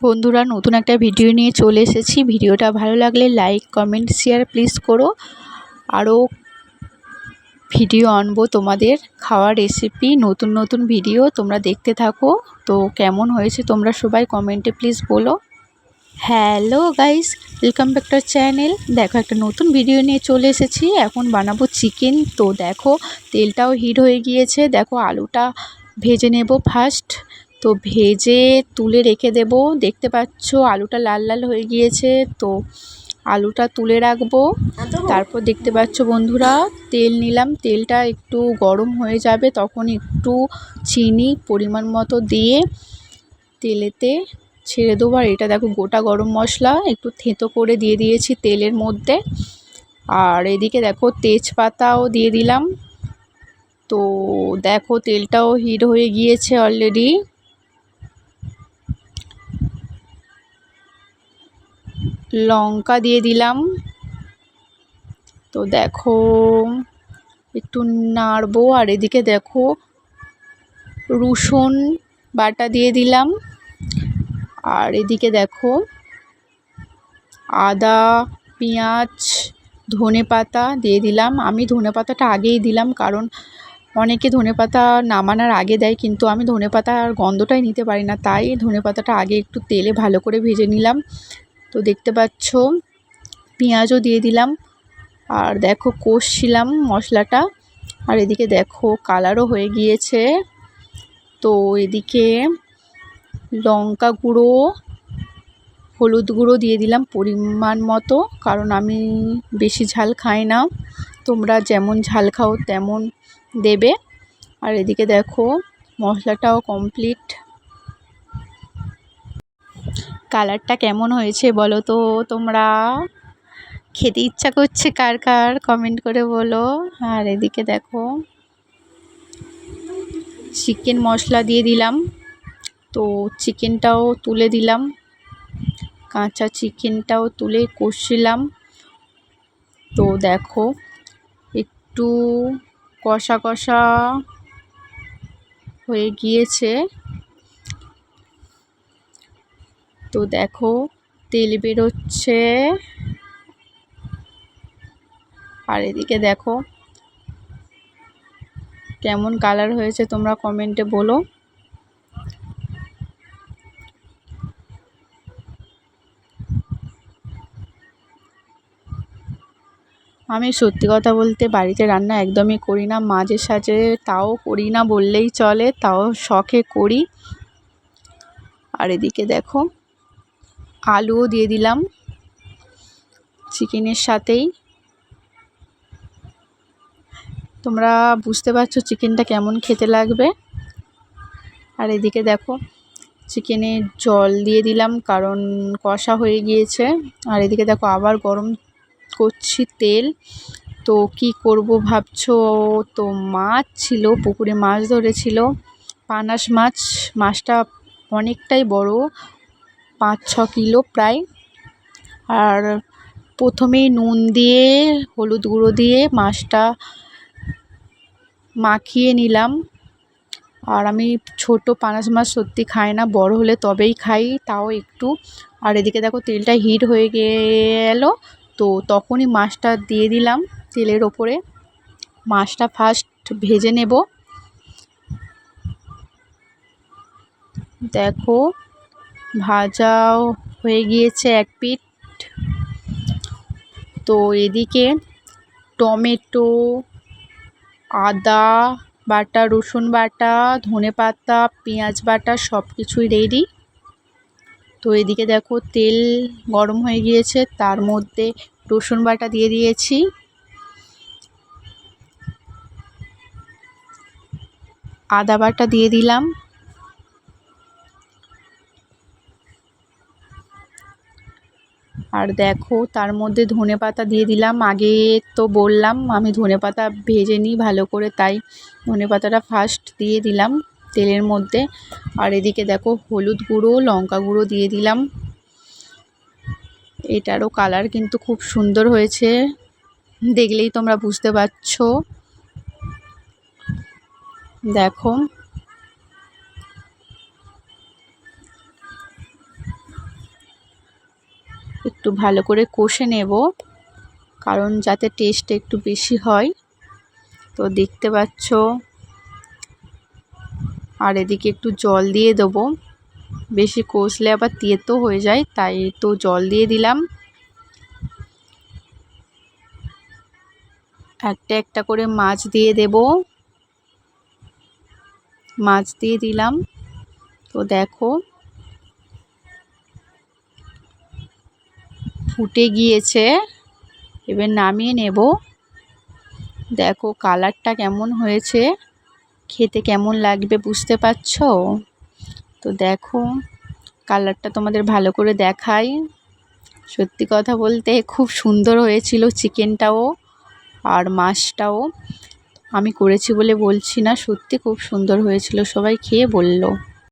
বন্ধুরা, নতুন একটা ভিডিও নিয়ে চলে এসেছি। ভিডিওটা ভালো লাগলে লাইক কমেন্ট শেয়ার প্লিজ করো। আরও ভিডিও আনবো তোমাদের খাওয়ার রেসিপি, নতুন নতুন ভিডিও তোমরা দেখতে থাকো। তো কেমন হয়েছে তোমরা সবাই কমেন্টে প্লিজ বলো। Hello guys, welcome back to channel. দেখো একটা নতুন ভিডিও নিয়ে চলে এসেছি। এখন বানাবো চিকেন। তো দেখো তেলটাও হিট হয়ে গিয়েছে। দেখো আলুটা ভেজে নেব ফার্স্ট। তো ভেজে তুলে রেখে দেব। দেখতে পাচ্ছ আলুটা লাল লাল হয়ে গিয়েছে। তো আলুটা তুলে রাখবো। তারপর দেখতে পাচ্ছ বন্ধুরা তেল নিলাম। তেলটা একটু গরম হয়ে যাবে তখন একটু চিনি পরিমাণ মতো দিয়ে তেলেতে ছেড়ে দেবো। আর এটা দেখো গোটা গরম মশলা একটু থেঁতো করে দিয়ে দিয়েছি তেলের মধ্যে। আর এদিকে দেখো তেজপাতাও দিয়ে দিলাম। তো দেখো তেলটাও হিট হয়ে গিয়েছে অলরেডি। লঙ্কা দিয়ে দিলাম। তো দেখো একটু নাড়বো। আর এদিকে দেখো রসুন বাটা দিয়ে দিলাম। আর এদিকে দেখো আদা, পেঁয়াজ, ধনেপাতা দিয়ে দিলাম। আমি ধনেপাতাটা আগেই দিলাম, কারণ অনেকে ধনেপাতা নামানোর আগে দেয়, কিন্তু আমি ধনেপাতার গন্ধটাই নিতে পারি না, তাই ধনেপাতাটা আগে একটু তেলে ভালো করে ভেজে নিলাম। তো দেখতে পাচ্ছ পেঁয়াজও দিয়ে দিলাম। আর দেখো কষছিলাম মশলাটা। আর এদিকে দেখো কালারও হয়ে গিয়েছে। তো এদিকে লঙ্কা গুঁড়ো, হলুদ গুঁড়ো দিয়ে দিলাম পরিমাণ মতো, কারণ আমি বেশি ঝাল খাই না। তোমরা যেমন ঝাল খাও তেমন দেবে। আর এদিকে দেখো মশলাটাও কমপ্লিট। কালারটা কেমন হয়েছে বলো তো তোমরা। খেতে ইচ্ছা করছে কার কার কমেন্ট করে বলো। আর এদিকে দেখো চিকেন মশলা দিয়ে দিলাম। তো চিকেনটাও তুলে দিলাম, কাঁচা চিকেনটাও তুলে কষছিলাম। তো দেখো একটু কষা কষা হয়ে গিয়েছে। তো দেখো তেল বেরোচ্ছে। আর এদিকে দেখো কেমন কালার হয়েছে তোমরা কমেন্টে বলো। আমি সত্যি কথা বলতে বাড়িতে রান্না একদমই করি না, মাঝে সাঝে তাও করি না বললেই চলে, তাও শখে করি। আর এদিকে দেখো আলুও দিয়ে দিলাম চিকেনের সাথেই। তোমরা বুঝতে পারছো চিকেনটা কেমন খেতে লাগবে। আর এদিকে দেখো চিকেনে জল দিয়ে দিলাম, কারণ কষা হয়ে গিয়েছে। আর এদিকে দেখো আবার গরম করছি তেল। তো কি করব ভাবছো, তো মাছ ছিল, পুকুরে মাছ ধরেছিল পানাস মাছ। মাছটা অনেকটাই বড়, 5-6 কিলো প্রায়। আর প্রথমেই নুন দিয়ে হলুদ গুঁড়ো দিয়ে মাছটা মাখিয়ে নিলাম। আর আমি ছোট পানাস মাছ সত্যি খাই না, বড় হলে তবেই খাই, তাও একটু। আর এদিকে দেখো তেলটা হিট হয়ে গেল। তো তখনই মাছটা দিয়ে দিলাম তেলের ওপরে। মাছটা ফার্স্ট ভেজে নেব। দেখো ভাজাও হয়ে গিয়েছে এক পিঠ। তো এদিকে টমেটো, আদা বাটা, রসুন বাটা, ধনেপাতা, পেঁয়াজ বাটা সব কিছুই রেডি। তো এদিকে দেখো তেল গরম হয়ে গিয়েছে, তার মধ্যে রসুন বাটা দিয়ে দিয়েছি। আদা বাটা দিয়ে দিলাম। আর দেখো তার মধ্যে ধনেপাতা দিয়ে দিলাম। আগে তো বললাম আমি ধনেপাতা ভেজে নিই ভালো করে, তাই ধনেপাতাটা ফার্স্ট দিয়ে দিলাম তেলের মধ্যে। আর এদিকে দেখো হলুদ গুঁড়ো, লঙ্কা গুঁড়ো দিয়ে দিলাম। এটারও কালার কিন্তু খুব সুন্দর হয়েছে, দেখলেই তোমরা বুঝতে পারছো। দেখো একটু ভালো করে কষে নেব, কারণ যাতে টেস্ট একটু বেশি হয়। তো দেখতে পাচ্ছ, আর এদিকে একটু জল দিয়ে দেবো, বেশি কষলে আবার তেতো হয়ে যায়, তাই তো জল দিয়ে দিলাম। একটা একটা করে মাছ দিয়ে দেব, মাছ দিয়ে দিলাম। তো দেখো ফুটে গিয়েছে, এবার নামিয়ে নেব। দেখো কালারটা কেমন হয়েছে, খেতে কেমন লাগবে বুঝতে পারছো? তো দেখো কালারটা তোমাদের ভালো করে দেখাই। সত্যি কথা বলতে খুব সুন্দর হয়েছিল চিকেনটাও আর মাছটাও। আমি করেছি বলে বলছি না, সত্যি খুব সুন্দর হয়েছিল, সবাই খেয়ে বলল।